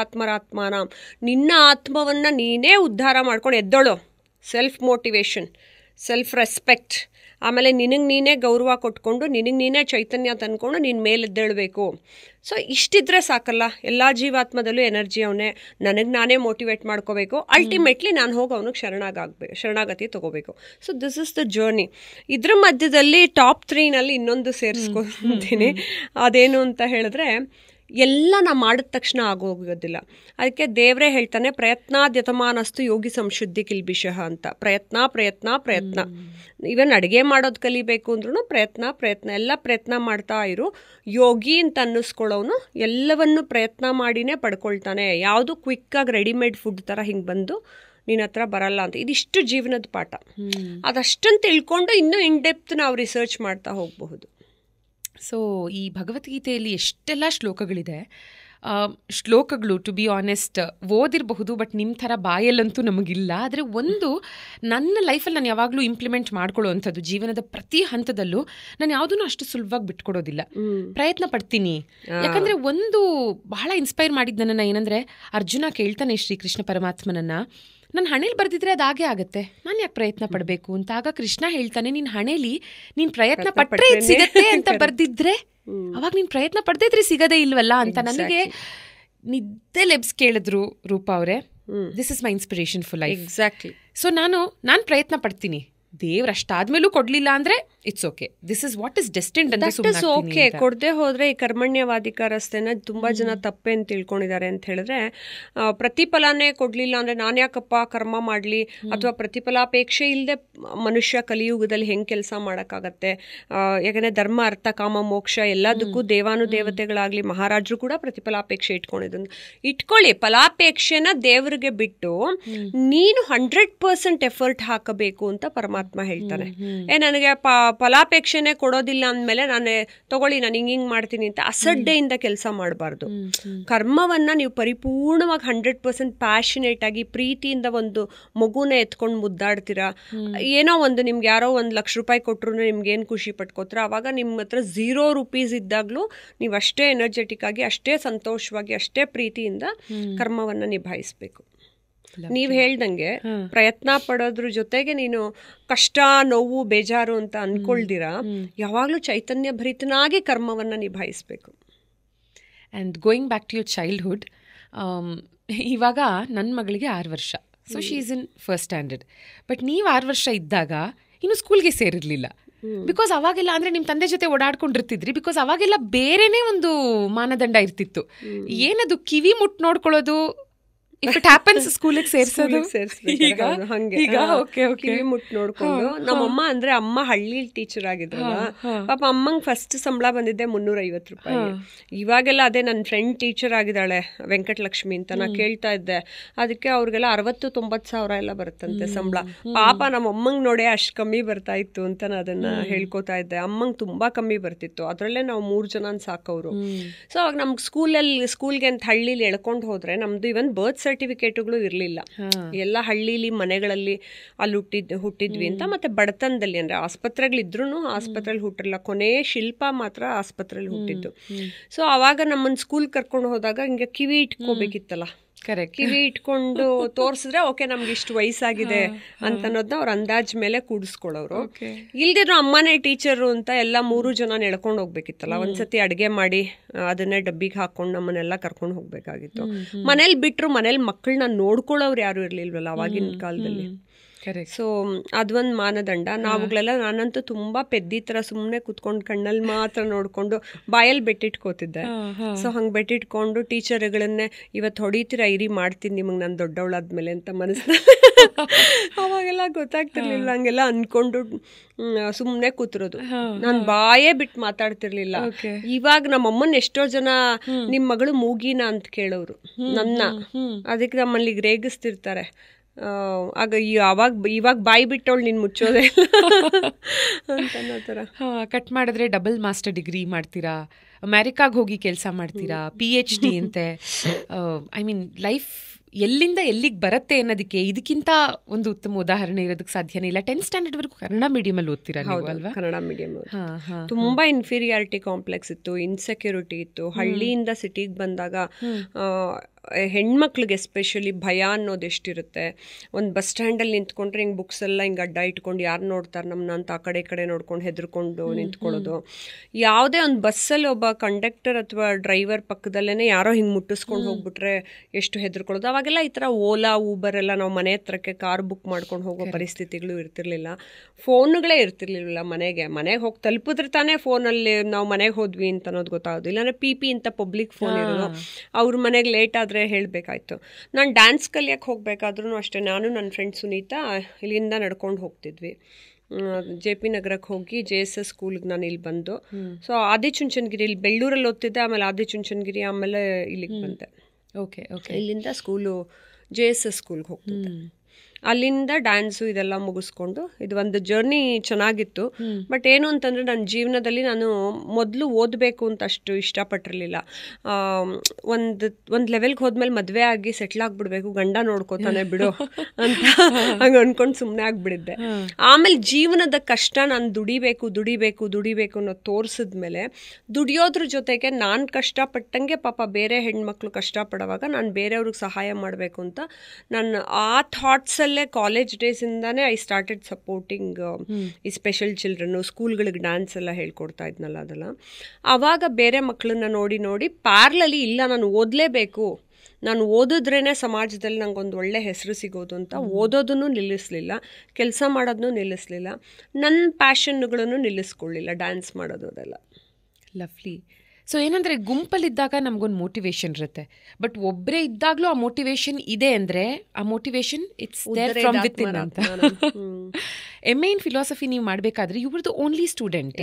ಆತ್ಮಾನಾಂ, ನಿನ್ನ ಆತ್ಮವನ್ನು ನೀನೇ ಉದ್ಧಾರ ಮಾಡ್ಕೊಂಡು ಎದ್ದೋಳು. ಸೆಲ್ಫ್ ಮೋಟಿವೇಶನ್, ಸೆಲ್ಫ್ ರೆಸ್ಪೆಕ್ಟ್, ಆಮೇಲೆ ನಿನಗೆ ನೀನೇ ಗೌರವ ಕೊಟ್ಕೊಂಡು ನಿನಗೆ ನೀನೇ ಚೈತನ್ಯ ತಂದ್ಕೊಂಡು ನೀನು ಮೇಲೆದ್ದೇಳಬೇಕು. ಸೊ ಇಷ್ಟಿದ್ರೆ ಸಾಕಲ್ಲ. ಎಲ್ಲ ಜೀವಾತ್ಮದಲ್ಲೂ ಎನರ್ಜಿ ಅವನೇ, ನನಗೆ ನಾನೇ ಮೋಟಿವೇಟ್ ಮಾಡ್ಕೋಬೇಕು. ಅಲ್ಟಿಮೇಟ್ಲಿ ನಾನು ಹೋಗಿ ಅವನಿಗೆ ಶರಣಾಗತಿ ತೊಗೋಬೇಕು. So this is the journey. ಇದ್ರ ಮಧ್ಯದಲ್ಲಿ ಟಾಪ್ 3ನಲ್ಲಿ ಇನ್ನೊಂದು ಸೇರಿಸ್ಕೊತೀನಿ. ಅದೇನು ಅಂತ ಹೇಳಿದ್ರೆ, ಎಲ್ಲ ನಾವು ಮಾಡಿದ ತಕ್ಷಣ ಆಗೋಗೋದಿಲ್ಲ. ಅದಕ್ಕೆ ದೇವರೇ ಹೇಳ್ತಾನೆ, ಪ್ರಯತ್ನಾದ್ಯತಮಾನಸ್ತು ಯೋಗಿ ಸಂಶುದ್ಧಿ ಕಿಲ್ಬಿಷಃ ಅಂತ. ಪ್ರಯತ್ನ ಇವನ್ ಅಡುಗೆ ಮಾಡೋದು ಕಲಿಬೇಕು ಅಂದ್ರೂ ಪ್ರಯತ್ನ ಎಲ್ಲ ಪ್ರಯತ್ನ ಮಾಡ್ತಾ ಇರು. ಯೋಗಿ ಅಂತ ಅನ್ನಿಸ್ಕೊಳ್ಳೋನು ಎಲ್ಲವನ್ನು ಪ್ರಯತ್ನ ಮಾಡಿನೇ ಪಡ್ಕೊಳ್ತಾನೆ. ಯಾವುದು ಕ್ವಿಕ್ಕಾಗಿ ರೆಡಿಮೇಡ್ ಫುಡ್ ಥರ ಹಿಂಗೆ ಬಂದು ನಿನ್ನ ಹತ್ರ ಬರಲ್ಲ ಅಂತ. ಇದಿಷ್ಟು ಜೀವನದ ಪಾಠ. ಅದಷ್ಟನ್ನು ತಿಳ್ಕೊಂಡು ಇನ್ನೂ ಇನ್ ಡೆಪ್ತ್ ನಾವು ರಿಸರ್ಚ್ ಮಾಡ್ತಾ ಹೋಗಬಹುದು. ಸೊ ಈ ಭಗವದ್ಗೀತೆಯಲ್ಲಿ ಎಷ್ಟೆಲ್ಲ ಶ್ಲೋಕಗಳಿದೆ. ಶ್ಲೋಕಗಳು ಟು ಬಿ ಆನೆಸ್ಟ್ ಓದಿರಬಹುದು, ಬಟ್ ನಿಮ್ಮ ಥರ ಬಾಯಲ್ಲಂತೂ ನಮಗಿಲ್ಲ. ಆದರೆ ಒಂದು ನನ್ನ ಲೈಫಲ್ಲಿ ನಾನು ಯಾವಾಗಲೂ ಇಂಪ್ಲಿಮೆಂಟ್ ಮಾಡ್ಕೊಳ್ಳೋ ಅಂಥದ್ದು, ಜೀವನದ ಪ್ರತಿ ಹಂತದಲ್ಲೂ ನಾನು ಯಾವುದೂ ಅಷ್ಟು ಸುಲಭವಾಗಿ ಬಿಟ್ಕೊಡೋದಿಲ್ಲ, ಪ್ರಯತ್ನ ಪಡ್ತೀನಿ. ಯಾಕಂದರೆ ಒಂದು ಬಹಳ ಇನ್ಸ್ಪೈರ್ ಮಾಡಿದ್ದು ನನ್ನನ್ನು ಏನಂದರೆ, ಅರ್ಜುನ ಕೇಳ್ತಾನೆ ಶ್ರೀಕೃಷ್ಣ ಪರಮಾತ್ಮನನ್ನು, ನನ್ನ ಹಣೇಲಿ ಬರ್ದಿದ್ರೆ ಅದಾಗೆ ಆಗುತ್ತೆ, ನಾನು ಯಾಕೆ ಪ್ರಯತ್ನ ಪಡಬೇಕು ಅಂತ. ಆಗ ಕೃಷ್ಣ ಹೇಳ್ತಾನೆ, ನಿನ್ನ ಹಣೇಲಿ ನೀನು ಪ್ರಯತ್ನ ಪಟ್ಟರೆ ಸಿಗತ್ತೆ ಅಂತ ಬರ್ದಿದ್ರೆ ಅವಾಗ ನೀನು ಪ್ರಯತ್ನ ಪಡ್ದಿದ್ರೆ ಸಿಗದೇ ಇಲ್ವಲ್ಲ ಅಂತ. ನನಗೆ ನಿದ್ದೆ ಲೆಬ್ಸ್ ಕೇಳಿದ್ರು ರೂಪಾ ಅವರೇ, this is my inspiration for life. Exactly. So ನಾನು ಪ್ರಯತ್ನ ಪಡ್ತೀನಿ, ದೇವ್ರು ಅಷ್ಟಾದ್ಮೇಲೂ ಕೊಡ್ಲಿಲ್ಲ ಅಂದ್ರೆ it's okay, this is what is destined ಅಂತ ಸುಮ್ಮನೆ ಓಕೆ. ಕೊಡದೆ ಹೋದ್ರೆ ಈ ಕರ್ಮಣ್ಯವಾದಿಕಾರಸ್ಥೆನ ತುಂಬಾ ಜನ ತಪ್ಪೇನು ತಿಳ್ಕೊಂಡಿದ್ದಾರೆ ಅಂತ ಹೇಳಿದ್ರೆ, ಪ್ರತಿಫಲನೇ ಕೊಡ್ಲಿಲ್ಲ ಅಂದ್ರೆ ನಾನು ಯಾಕಪ್ಪ ಕರ್ಮ ಮಾಡ್ಲಿ, ಅಥವಾ ಪ್ರತಿಫಲಾಪೇಕ್ಷೆ ಇಲ್ಲದೆ ಮನುಷ್ಯ ಕಲಿಯುಗದಲ್ಲಿ ಹೆಂಗ್ ಕೆಲಸ ಮಾಡಕ್ಕಾಗತ್ತೆ. ಯಾಕಂದ್ರೆ ಧರ್ಮ ಅರ್ಥ ಕಾಮ ಮೋಕ್ಷ ಎಲ್ಲದಕ್ಕೂ ದೇವಾನುದೇವತೆಗಳಾಗ್ಲಿ ಮಹಾರಾಜರು ಕೂಡ ಪ್ರತಿಫಲಾಪೇಕ್ಷೆ ಇಟ್ಕೊಳ್ಳಿ. ಫಲಾಪೇಕ್ಷೆನ ದೇವರಿಗೆ ಬಿಟ್ಟು ನೀನು 100% ಎಫರ್ಟ್ ಹಾಕಬೇಕು ಅಂತ ಪರಮಾತ್ಮ ಹೇಳ್ತಾನೆ. ನನಗೆ ಫಲಾಪೇಕ್ಷೆನೆ ಕೊಡೋದಿಲ್ಲ ಅಂದಮೇಲೆ ನಾನು ತಗೊಳ್ಳಿ ನಾನು ಹಿಂಗ್ ಮಾಡ್ತೀನಿ ಅಂತ ಅಸಡ್ಡೆಯಿಂದ ಕೆಲಸ ಮಾಡಬಾರ್ದು. ಕರ್ಮವನ್ನ ನೀವು ಪರಿಪೂರ್ಣವಾಗಿ 100% ಪ್ಯಾಷನೇಟ್ ಆಗಿ ಪ್ರೀತಿಯಿಂದ ಒಂದು ಮಗುನ ಎತ್ಕೊಂಡು ಮುದ್ದಾಡ್ತೀರಾ. ಏನೋ ಒಂದು ನಿಮ್ಗೆ ಯಾರೋ 1 ಲಕ್ಷ ರೂಪಾಯಿ ಕೊಟ್ಟರು ನಿಮ್ಗೆ ಏನು ಖುಷಿ ಪಟ್ಕೋತೀರ, ಅವಾಗ ನಿಮ್ಮ ಹತ್ರ 0 ರೂಪೀಸ್ ಇದ್ದಾಗಲೂ ನೀವು ಅಷ್ಟೇ ಎನರ್ಜೆಟಿಕ್ ಆಗಿ, ಅಷ್ಟೇ ಸಂತೋಷವಾಗಿ, ಅಷ್ಟೇ ಪ್ರೀತಿಯಿಂದ ಕರ್ಮವನ್ನ ನಿಭಾಯಿಸ್ಬೇಕು. ನೀವ್ ಹೇಳ್ದಂಗೆ ಪ್ರಯತ್ನ ಪಡೋದ್ರ ಜೊತೆಗೆ ನೀನು ಕಷ್ಟ, ನೋವು, ಬೇಜಾರು ಅಂತ ಅನ್ಕೊಳ್ದಿರಾ ಯಾವಾಗ್ಲೂ ಚೈತನ್ಯ ಭರಿತನಾಗಿ ಕರ್ಮವನ್ನ ನಿಭಾಯಿಸ್ಬೇಕು. And going back to your childhood, ಇವಾಗ ನನ್ನ ಮಗಳಿಗೆ 6 ವರ್ಷ. So she is in first standard. But ನೀವು 6 ವರ್ಷ ಇದ್ದಾಗ ಇನ್ನು ಸ್ಕೂಲ್ಗೆ ಸೇರಿರಲಿಲ್ಲ. ಬಿಕಾಸ್ ಅವಾಗೆಲ್ಲ ಅಂದರೆ ನಿಮ್ಮ ತಂದೆ ಜೊತೆ ಓಡಾಡ್ಕೊಂಡಿರ್ತಿದ್ರಿ. ಬಿಕಾಸ್ ಅವಾಗೆಲ್ಲ ಬೇರೆನೇ ಒಂದು ಮಾನದಂಡ ಇರ್ತಿತ್ತು. ಏನದು ಕಿವಿ ಮುಟ್ಟು ನೋಡ್ಕೊಳ್ಳೋದು ಇಫ್ ಇಟ್ ಹ್ಯಾಪನ್ಸ್ ಸ್ಕೂಲಿಗೆ ಸೇರ್ಸೋದು ಈಗ ಹಂಗೆ ಕಿವಿ ಮುಟ್ಟು ನೋಡ್ಕೊಂಡು. ನಮ್ಮಮ್ಮ ಅಂದ್ರೆ ಅಮ್ಮ ಹಳ್ಳಿ ಟೀಚರ್ ಆಗಿದ್ರಲ್ಲ, ಪಾಪ ಅಮ್ಮಂಗೆ ಫಸ್ಟ್ ಸಂಬಳ ಬಂದಿದ್ದೆ 350 ರೂಪಾಯಿ. ಇವಾಗೆಲ್ಲ ಅದೇ ನನ್ನ ಫ್ರೆಂಡ್ ಟೀಚರ್ ಆಗಿದ್ದಾಳೆ ವೆಂಕಟಲಕ್ಷ್ಮಿ ಅಂತ, ನಾ ಕೇಳ್ತಾ ಇದ್ದೆ. ಅದಕ್ಕೆ ಅವ್ರಿಗೆಲ್ಲ 60-90 ಸಾವಿರ ಎಲ್ಲ ಬರುತ್ತಂತೆ ಸಂಬಳ. ಪಾಪ ನಮ್ಮ ಅಮ್ಮಂಗೆ ನೋಡೇ ಅಷ್ಟು ಕಮ್ಮಿ ಬರ್ತಾ ಇತ್ತು ಅಂತ ನಾನು ಅದನ್ನ ಹೇಳ್ಕೊತಾ ಇದ್ದೆ. ಅಮ್ಮಂಗೆ ತುಂಬಾ ಕಮ್ಮಿ ಬರ್ತಿತ್ತು, ಅದರಲ್ಲೇ ನಾವು 3 ಜನ ಸಾಕವ್ರು. ಸೊ ಅವಾಗ ನಮ್ಗೆ ಸ್ಕೂಲ್ಗೆ ಅಂತ ಹಳ್ಳಿಲಿ ಎಳ್ಕೊಂಡು ಹೋದ್ರೆ ನಮ್ದು ಇವನ್ ಬರ್ತ್ ಸರ್ಟಿಫಿಕೇಟ್ಗಳು ಇರಲಿಲ್ಲ. ಎಲ್ಲ ಹಳ್ಳಿಲಿ ಮನೆಗಳಲ್ಲಿ ಅಲ್ಲಿ ಹುಟ್ಟಿದ್ವಿ ಅಂತ. ಮತ್ತೆ ಬಡತನದಲ್ಲಿ ಅಂದ್ರೆ ಆಸ್ಪತ್ರೆಗಳಿದ್ರು ಆಸ್ಪತ್ರೆಯಲ್ಲಿ ಹುಟ್ಟಿರಲ್ಲ, ಕೊನೆ ಶಿಲ್ಪ ಮಾತ್ರ ಆಸ್ಪತ್ರೆಯಲ್ಲಿ ಹುಟ್ಟಿದ್ದು. ಸೊ ಅವಾಗ ನಮ್ಮನ್ನ ಸ್ಕೂಲ್ ಕರ್ಕೊಂಡು ಹೋದಾಗ ಹಿಂಗೆ ಕಿವಿ ಇಟ್ಕೋಬೇಕಿತ್ತಲ್ಲ, ಕಿವಿ ಇಟ್ಕೊಂಡು ತೋರ್ಸಿದ್ರೆ ಓಕೆ ನಮ್ಗೆ ಇಷ್ಟು ವಯಸ್ಸಾಗಿದೆ ಅಂತ ಅನ್ನೋದನ್ನ ಅವ್ರ ಅಂದಾಜ್ ಮೇಲೆ ಕೂಡಿಸ್ಕೊಳ್ಳೋರು. ಇಲ್ದಿದ್ರು ಅಮ್ಮನೇ ಟೀಚರು ಅಂತ ಎಲ್ಲ 3 ಜನ ಎಳ್ಕೊಂಡು ಹೋಗ್ಬೇಕಿತ್ತಲ್ಲ. ಒಂದ್ಸತಿ ಅಡ್ಗೆ ಮಾಡಿ ಅದನ್ನೇ ಡಬ್ಬಿಗೆ ಹಾಕೊಂಡು ನಮ್ಮನ್ನೆಲ್ಲ ಕರ್ಕೊಂಡು ಹೋಗ್ಬೇಕಾಗಿತ್ತು. ಮನೇಲಿ ಬಿಟ್ರು ಮನೇಲಿ ಮಕ್ಕಳನ್ನ ನೋಡ್ಕೊಳ್ಳೋರು ಯಾರು ಇರ್ಲಿಲ್ವಲ್ಲ ಅವಾಗಿನ ಕಾಲದಲ್ಲಿ. ಸೊ ಅದೊಂದು ಮಾನದಂಡ. ನಾವುಗಳೆಲ್ಲ, ನಾನಂತೂ ತುಂಬಾ ಪೆದ್ದಿ ತರ ಸುಮ್ಮನೆ ಕುತ್ಕೊಂಡು ಕಣ್ಣಲ್ಲಿ ಮಾತ್ರ ನೋಡ್ಕೊಂಡು ಬಾಯಲ್ಲಿ ಬೆಟ್ಟಿಟ್ಕೋತಿದ್ದೆ. ಸೊ ಹಂಗೆ ಬೆಟ್ಟಿಟ್ಕೊಂಡು ಟೀಚರ್ಗಳನ್ನೇ ಇವತ್ತು ಹೊಡಿತೀರಾ ಇರಿ ಮಾಡ್ತೀನಿ ನಿಮಗೆ ನಾನು ದೊಡ್ಡವಳಾದ್ಮೇಲೆ ಅಂತ ಮನಸ್ಸಿನ ಅವಾಗೆಲ್ಲ ಗೊತ್ತಾಗ್ತಿರ್ಲಿಲ್ಲ. ಹಂಗೆಲ್ಲ ಅನ್ಕೊಂಡು ಸುಮ್ಮನೆ ಕೂತಿರೋದು. ನಾನು ಬಾಯೇ ಬಿಟ್ಟು ಮಾತಾಡ್ತಿರ್ಲಿಲ್ಲ. ಇವಾಗ ನಮ್ಮಮ್ಮನ ಎಷ್ಟೋ ಜನ ನಿಮ್ಮ ಮಗಳು ಮೂಗಿನ ಅಂತ ಕೇಳೋರು ನನ್ನ. ಅದಕ್ಕೆ ನಮ್ಮಲ್ಲಿ ರೇಗಿಸ್ತಿರ್ತಾರೆ. ಆಗ ಇವಾಗ ಬಾಯಿ ಬಿಟ್ಟವಳು ನೀನು ಮುಚ್ಚೋದೇ ಅಂತ ಅನ್ನೋ ಥರ. ಕಟ್ ಮಾಡಿದ್ರೆ ಡಬಲ್ ಮಾಸ್ಟರ್ ಡಿಗ್ರಿ ಮಾಡ್ತೀರಾ, ಅಮೆರಿಕಾಗೆ ಹೋಗಿ ಕೆಲಸ ಮಾಡ್ತೀರಾ, PhD ಅಂತೆ. ಐ ಮೀನ್ ಲೈಫ್ ಎಲ್ಲಿಂದ ಎಲ್ಲಿಗೆ ಬರುತ್ತೆ ಅನ್ನೋದಕ್ಕೆ ಇದಕ್ಕಿಂತ ಒಂದು ಉತ್ತಮ ಉದಾಹರಣೆ ಇರೋದಕ್ಕೆ ಸಾಧ್ಯನೇ ಇಲ್ಲ. 10th ಸ್ಟ್ಯಾಂಡರ್ಡ್ ವರೆಗೂ ಕನ್ನಡ ಮೀಡಿಯಂ ಅಲ್ಲಿ ಓದ್ತೀರಾ ನೀವು ಅಲ್ವಾ? ಕನ್ನಡ ಮೀಡಿಯಂ. ತುಂಬಾ ಇನ್ಫೀರಿಯಾರಿಟಿ ಕಾಂಪ್ಲೆಕ್ಸ್ ಇತ್ತು, ಇನ್ಸೆಕ್ಯೂರಿಟಿ ಇತ್ತು. ಹಳ್ಳಿಯಿಂದ ಸಿಟಿಗೆ ಬಂದಾಗ ಹೆಣ್ಮಕ್ಳಿಗೆ ಎಸ್ಪೆಷಲಿ ಭಯ ಅನ್ನೋದು ಎಷ್ಟಿರುತ್ತೆ. ಒಂದು ಬಸ್ ಸ್ಟ್ಯಾಂಡಲ್ಲಿ ನಿಂತ್ಕೊಂಡ್ರೆ ಹಿಂಗೆ ಬುಕ್ಸ್ ಎಲ್ಲ ಹಿಂಗೆ ಅಡ್ಡ ಇಟ್ಕೊಂಡು ಯಾರು ನೋಡ್ತಾರೆ ನಮ್ಮನ್ನ ಅಂತ ಆ ಕಡೆ ನೋಡ್ಕೊಂಡು ಹೆದರ್ಕೊಂಡು ನಿಂತ್ಕೊಳ್ಳೋದು. ಯಾವುದೇ ಒಂದು ಬಸ್ಸಲ್ಲಿ ಒಬ್ಬ ಕಂಡಕ್ಟರ್ ಅಥವಾ ಡ್ರೈವರ್ ಪಕ್ಕದಲ್ಲೇ ಯಾರೋ ಹಿಂಗೆ ಮುಟ್ಟಿಸ್ಕೊಂಡು ಹೋಗ್ಬಿಟ್ರೆ ಎಷ್ಟು ಹೆದರ್ಕೊಳ್ಳೋದು. ಅವಾಗೆಲ್ಲ ಈ ಥರ ಓಲಾ ಊಬರ್ ಎಲ್ಲ ನಾವು ಮನೆ ಹತ್ರಕ್ಕೆ ಕಾರ್ ಬುಕ್ ಮಾಡ್ಕೊಂಡು ಹೋಗೋ ಪರಿಸ್ಥಿತಿಗಳು ಇರ್ತಿರ್ಲಿಲ್ಲ. ಫೋನ್ಗಳೇ ಇರ್ತಿರ್ಲಿಲ್ಲ ಮನೆಗೆ ಹೋಗಿ ತಲುಪಿದ್ರೆ ತಾನೇ ಫೋನಲ್ಲಿ ನಾವು ಮನೆಗೆ ಹೋದ್ವಿ ಅಂತ ಅನ್ನೋದು ಗೊತ್ತಾಗೋದು. ಇಲ್ಲಾಂದ್ರೆ PP ಅಂತ ಪಬ್ಲಿಕ್ ಫೋನ್ ಇರೋದು. ಅವ್ರ ಮನೆಗೆ ಲೇಟ್ ಆದರೆ ಹೇಳಬೇಕಾಯ್ತು. ನಾನು ಡ್ಯಾನ್ಸ್ ಕಲಿಯಕ್ಕೆ ಹೋಗಬೇಕಾದ್ರೂ ಅಷ್ಟೇ, ನಾನು ನನ್ನ ಫ್ರೆಂಡ್ ಸುನೀತಾ ಇಲ್ಲಿಂದ ನಡ್ಕೊಂಡು ಹೋಗ್ತಿದ್ವಿ. JP ನಗರಕ್ಕೆ ಹೋಗಿ JSS ಸ್ಕೂಲ್ಗೆ ನಾನು ಇಲ್ಲಿ ಬಂದು. ಸೊ ಆದಿಚುಂಚನಗಿರಿ, ಇಲ್ಲಿ ಬೆಳ್ಳೂರಲ್ಲಿ ಓದ್ತಿದ್ದೆ, ಆಮೇಲೆ ಆದಿಚುಂಚನಗಿರಿ, ಆಮೇಲೆ ಇಲ್ಲಿಗೆ ಬಂದೆ. ಇಲ್ಲಿಂದ ಸ್ಕೂಲು JSS ಸ್ಕೂಲ್ಗೆ ಹೋಗ್ತಿದ್ದೆ. ಅಲ್ಲಿಂದ ಡ್ಯಾನ್ಸು ಇದೆಲ್ಲ ಮುಗಿಸ್ಕೊಂಡು ಇದು ಒಂದು ಜರ್ನಿ ಚೆನ್ನಾಗಿತ್ತು. ಬಟ್ ಏನು ಅಂತಂದರೆ ನನ್ನ ಜೀವನದಲ್ಲಿ ನಾನು ಮೊದಲು ಓದಬೇಕು ಅಂತ ಅಷ್ಟು ಇಷ್ಟಪಟ್ಟಿರಲಿಲ್ಲ. ಒಂದು ಲೆವೆಲ್ಗೆ ಹೋದ್ಮೇಲೆ ಮದುವೆ ಆಗಿ ಸೆಟ್ಲ್ ಆಗಿಬಿಡ್ಬೇಕು, ಗಂಡ ನೋಡ್ಕೋತಾನೆ ಬಿಡು ಅಂತ ಹಂಗೆ ಅಂದ್ಕೊಂಡು ಸುಮ್ಮನೆ ಆಗಿಬಿಡಿದ್ದೆ. ಆಮೇಲೆ ಜೀವನದ ಕಷ್ಟ ನಾನು ದುಡಿಬೇಕು ಅನ್ನೋದು ತೋರಿಸಿದ್ಮೇಲೆ ದುಡಿಯೋದ್ರ ಜೊತೆಗೆ ನಾನು ಕಷ್ಟಪಟ್ಟಂಗೆ ಪಾಪ ಬೇರೆ ಹೆಣ್ಮಕ್ಳು ಕಷ್ಟಪಡುವಾಗ ನಾನು ಬೇರೆಯವ್ರಿಗೆ ಸಹಾಯ ಮಾಡಬೇಕು ಅಂತ ನನ್ನ ಆ ಥಾಟ್ಸಲ್ಲೇ ಕಾಲೇಜ್ ಡೇಸಿಂದಾನೇ ಐ ಸ್ಟಾರ್ಟೆಡ್ ಸಪೋರ್ಟಿಂಗ್ ಈ ಸ್ಪೆಷಲ್ ಚಿಲ್ಡ್ರನ್ನು. ಸ್ಕೂಲ್ಗಳಿಗೆ ಡ್ಯಾನ್ಸ್ ಎಲ್ಲ ಹೇಳ್ಕೊಡ್ತಾ ಇದ್ನಲ್ಲ ಅದೆಲ್ಲ. ಆವಾಗ ಬೇರೆ ಮಕ್ಕಳನ್ನ ನೋಡಿ ಪ್ಯಾರ್ಲಲಿ ಇಲ್ಲ ನಾನು ಓದಲೇಬೇಕು, ನಾನು ಓದಿದ್ರೇ ಸಮಾಜದಲ್ಲಿ ನಂಗೊಂದು ಒಳ್ಳೆ ಹೆಸರು ಸಿಗೋದು ಅಂತ ಓದೋದನ್ನು ನಿಲ್ಲಿಸಲಿಲ್ಲ, ಕೆಲಸ ಮಾಡೋದನ್ನು ನಿಲ್ಲಿಸಲಿಲ್ಲ, ನನ್ನ ಪ್ಯಾಷನ್ಗಳನ್ನು ನಿಲ್ಲಿಸ್ಕೊಳ್ಳಿಲ್ಲ, ಡ್ಯಾನ್ಸ್ ಮಾಡೋದು ಅದೆಲ್ಲ. ಲವ್ಲಿ. ಸೊ ಏನಂದರೆ ಗುಂಪಲ್ಲಿದ್ದಾಗ ನಮಗೊಂದು ಮೋಟಿವೇಶನ್ ಇರುತ್ತೆ, ಬಟ್ ಒಬ್ಬರೇ ಇದ್ದಾಗಲೂ ಆ ಮೋಟಿವೇಶನ್ ಇದೆ ಅಂದರೆ ಆ motivation it's there from within ಅಂತ. MA ಇನ್ ಫಿಲಾಸಫಿ ನೀವು ಮಾಡಬೇಕಾದ್ರೆ you were the only student.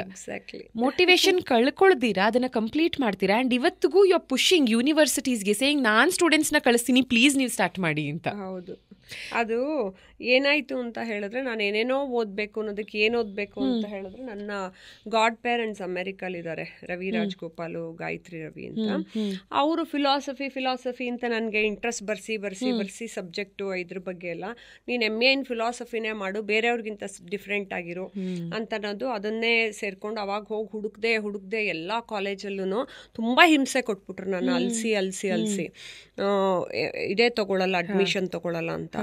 Motivation ಕಳ್ಕೊಳ್ದಿರಾ ಅದನ್ನು ಕಂಪ್ಲೀಟ್ ಮಾಡ್ತೀರಾ. ಆ್ಯಂಡ್ ಇವತ್ತಿಗೂ ಯು ಆರ್ ಪುಷಿಂಗ್ ಯೂನಿವರ್ಸಿಟೀಸ್ಗೆ ಸೇಯಿಂಗ್ ನಾನು ಸ್ಟೂಡೆಂಟ್ಸ್ನ ಕಳಿಸ್ತೀನಿ ಪ್ಲೀಸ್ ನೀವು ಸ್ಟಾರ್ಟ್ ಮಾಡಿ ಅಂತ. ಹೌದು, ಅದು ಏನಾಯಿತು ಅಂತ ಹೇಳಿದ್ರೆ ನಾನು ಏನೇನೋ ಓದಬೇಕು ಅನ್ನೋದಕ್ಕೆ ಏನು ಓದಬೇಕು ಅಂತ ಹೇಳಿದ್ರೆ ನನ್ನ ಗಾಡ್ ಪೇರೆಂಟ್ಸ್ ಅಮೆರಿಕಲ್ಲಿದ್ದಾರೆ, ರವಿ ರಾಜ್ಗೋಪಾಲು, ಗಾಯತ್ರಿ ರವಿ ಅಂತ. ಅವರು ಫಿಲಾಸಫಿ ಅಂತ ನನಗೆ ಇಂಟ್ರೆಸ್ಟ್ ಬರ್ಸಿ ಸಬ್ಜೆಕ್ಟು ಇದ್ರ ಬಗ್ಗೆ ಎಲ್ಲ ನೀನು MA ಇನ್ ಫಿಲಾಸಫಿನೇ ಮಾಡು, ಬೇರೆಯವ್ರಿಗಿಂತ ಡಿಫ್ರೆಂಟ್ ಆಗಿರು ಅಂತ ಅನ್ನೋದು. ಅದನ್ನೇ ಸೇರ್ಕೊಂಡು ಅವಾಗ ಹೋಗಿ ಹುಡುಕ್ದೆ ಎಲ್ಲ ಕಾಲೇಜಲ್ಲೂ ತುಂಬ ಹಿಂಸೆ ಕೊಟ್ಬಿಟ್ರು ನನ್ನ ಅಲ್ಸಿ ಇದೇ ತಗೊಳ್ಳಲ್ಲ, ಅಡ್ಮಿಷನ್ ತಗೊಳ್ಳಲ್ಲ ಅಂತ.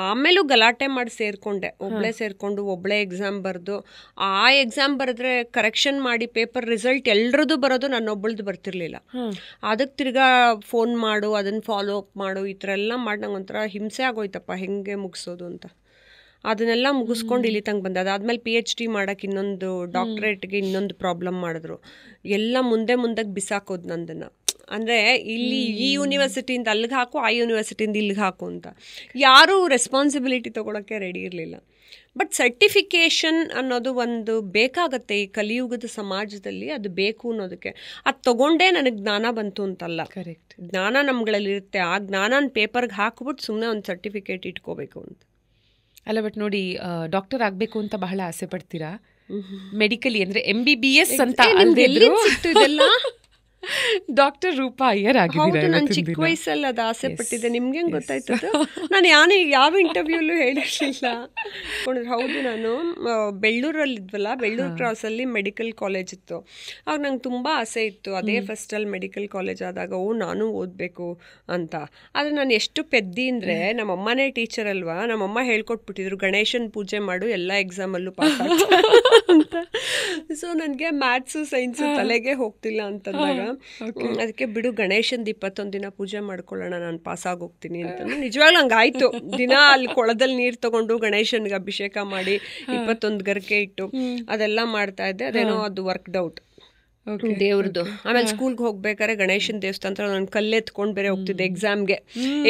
ಆಮೇಲೂ ಗಲಾಟೆ ಮಾಡಿ ಸೇರ್ಕೊಂಡು ಒಬ್ಳೆ ಎಕ್ಸಾಮ್ ಬರೆದು, ಆ ಎಕ್ಸಾಮ್ ಬರೆದ್ರೆ ಕರೆಕ್ಷನ್ ಮಾಡಿ ಪೇಪರ್ ರಿಸಲ್ಟ್ ಎಲ್ರದ್ದು ಬರೋದು ನನ್ನೊಬ್ಬಳದು ಬರ್ತಿರ್ಲಿಲ್ಲ. ಅದಕ್ಕೆ ತಿರ್ಗಾ ಫೋನ್ ಮಾಡು, ಅದನ್ನು ಫಾಲೋ ಅಪ್ ಮಾಡು, ಈ ಥರ ಎಲ್ಲ ಮಾಡಿ ನಂಗೆ ಒಂಥರ ಹಿಂಸೆ ಆಗೋಯ್ತಪ್ಪ ಹೆಂಗೆ ಮುಗಿಸೋದು ಅಂತ. ಅದನ್ನೆಲ್ಲ ಮುಗಿಸ್ಕೊಂಡು ಇಲ್ಲಿ ತಂಗ ಬಂದೆ. ಅದಾದ್ಮೇಲೆ PhD ಮಾಡೋಕ್ಕೆ ಇನ್ನೊಂದು ಡಾಕ್ಟ್ರೇಟ್ಗೆ ಇನ್ನೊಂದು ಪ್ರಾಬ್ಲಮ್ ಮಾಡಿದ್ರು. ಎಲ್ಲ ಮುಂದೆ ಬಿಸಾಕೋದು ನಂದನ್ನು. ಅಂದರೆ ಇಲ್ಲಿ ಈ ಯೂನಿವರ್ಸಿಟಿಯಿಂದ ಅಲ್ಲಿಗೆ ಹಾಕು, ಆ ಯೂನಿವರ್ಸಿಟಿಯಿಂದ ಇಲ್ಲಿಗೆ ಹಾಕು ಅಂತ ಯಾರೂ ರೆಸ್ಪಾನ್ಸಿಬಿಲಿಟಿ ತೊಗೊಳಕ್ಕೆ ರೆಡಿ ಇರಲಿಲ್ಲ. ಬಟ್ ಸರ್ಟಿಫಿಕೇಷನ್ ಅನ್ನೋದು ಒಂದು ಬೇಕಾಗತ್ತೆ ಈ ಕಲಿಯುಗದ ಸಮಾಜದಲ್ಲಿ, ಅದು ಬೇಕು ಅನ್ನೋದಕ್ಕೆ. ಅದು ತೊಗೊಂಡೇ ನನಗೆ ಜ್ಞಾನ ಬಂತು ಅಂತಲ್ಲ. ಕರೆಕ್ಟ್. ಜ್ಞಾನ ನಮ್ಗಳಲ್ಲಿರುತ್ತೆ, ಆ ಜ್ಞಾನನ ಪೇಪರ್ಗೆ ಹಾಕ್ಬಿಟ್ಟು ಸುಮ್ಮನೆ ಒಂದು ಸರ್ಟಿಫಿಕೇಟ್ ಇಟ್ಕೋಬೇಕು ಅಂತ ಅಲ್ಲ. ಬಟ್ ನೋಡಿ, ಡಾಕ್ಟರ್ ಆಗಬೇಕು ಅಂತ ಬಹಳ ಆಸೆ ಪಡ್ತೀರಾ, ಮೆಡಿಕಲಿ ಅಂದರೆ MBBS ಅಂತ ಅಂದಿದ್ರು. ಡಾಕ್ಟರ್ ರೂಪಾ ಅಯ್ಯರ್ ಆಗಿದ್ದೀರಾ. ನಾನು ಚಿಕ್ಕ ವಯಸ್ಸಲ್ಲಿ ಅದು ಆಸೆ ಪಟ್ಟಿದ್ದೆ. ನಿಮ್ಗೆ ಹೆಂಗೆ ಗೊತ್ತಾಯ್ತದ? ನಾನು ಯಾವ ಇಂಟರ್ವ್ಯೂಲ್ಲೂ ಹೇಳಿರಲಿಲ್ಲ. ಹೌದು, ನಾನು ಬೆಳ್ಳೂರಲ್ಲಿದ್ವಲ್ಲ, ಬೆಳ್ಳೂರು ಕ್ರಾಸಲ್ಲಿ ಮೆಡಿಕಲ್ ಕಾಲೇಜ್ ಇತ್ತು. ಆಗ ನಂಗೆ ತುಂಬ ಆಸೆ ಇತ್ತು, ಅದೇ ಫಸ್ಟಲ್ಲಿ ಮೆಡಿಕಲ್ ಕಾಲೇಜ್ ಆದಾಗ ನಾನು ಓದಬೇಕು ಅಂತ. ಆದರೆ ನಾನು ಎಷ್ಟು ಪೆದ್ದಿ ಅಂದರೆ, ನಮ್ಮಮ್ಮನೇ ಟೀಚರ್ ಅಲ್ವಾ, ನಮ್ಮಮ್ಮ ಹೇಳ್ಕೊಟ್ಬಿಟ್ಟಿದ್ರು ಗಣೇಶನ ಪೂಜೆ ಮಾಡು, ಎಲ್ಲ ಎಕ್ಸಾಮಲ್ಲೂ ಪಾಸ್ ಅಂತ. ಸೊ ನನಗೆ ಮ್ಯಾಥ್ಸು ಸೈನ್ಸು ತಲೆಗೆ ಹೋಗ್ತಿಲ್ಲ ಅಂತಂದಾಗ ಅದಕ್ಕೆ ಬಿಡು ಗಣೇಶಂದು 21 ದಿನ ಪೂಜೆ ಮಾಡ್ಕೊಳ್ಳೋಣ, ನಾನು ಪಾಸ್ ಆಗೋಗ್ತೀನಿ ಅಂತ. ನಿಜವಾಗ್ಲೂ ಹಂಗಾಯ್ತು. ದಿನ ಅಲ್ಲಿ ಕೊಳದಲ್ಲಿ ನೀರು ತಗೊಂಡು ಗಣೇಶನ್ಗೆ ಅಭಿಷೇಕ ಮಾಡಿ 21 ಗರ್ಕೆ ಇಟ್ಟು ಅದೆಲ್ಲ ಮಾಡ್ತಾ ಇದ್ದೆ. ಅದೇನೋ ಅದು ವರ್ಕ್ಡ್ ಔಟ್ ದೇವ್ರದ್ದು. ಆಮೇಲೆ ಸ್ಕೂಲ್ಗೆ ಹೋಗ್ಬೇಕಾದ್ರೆ ಗಣೇಶನ ದೇವಸ್ಥಾನ ನಾನು ಕಲ್ಲೆತ್ಕೊಂಡು ಬೇರೆ ಹೋಗ್ತಿದ್ದೆ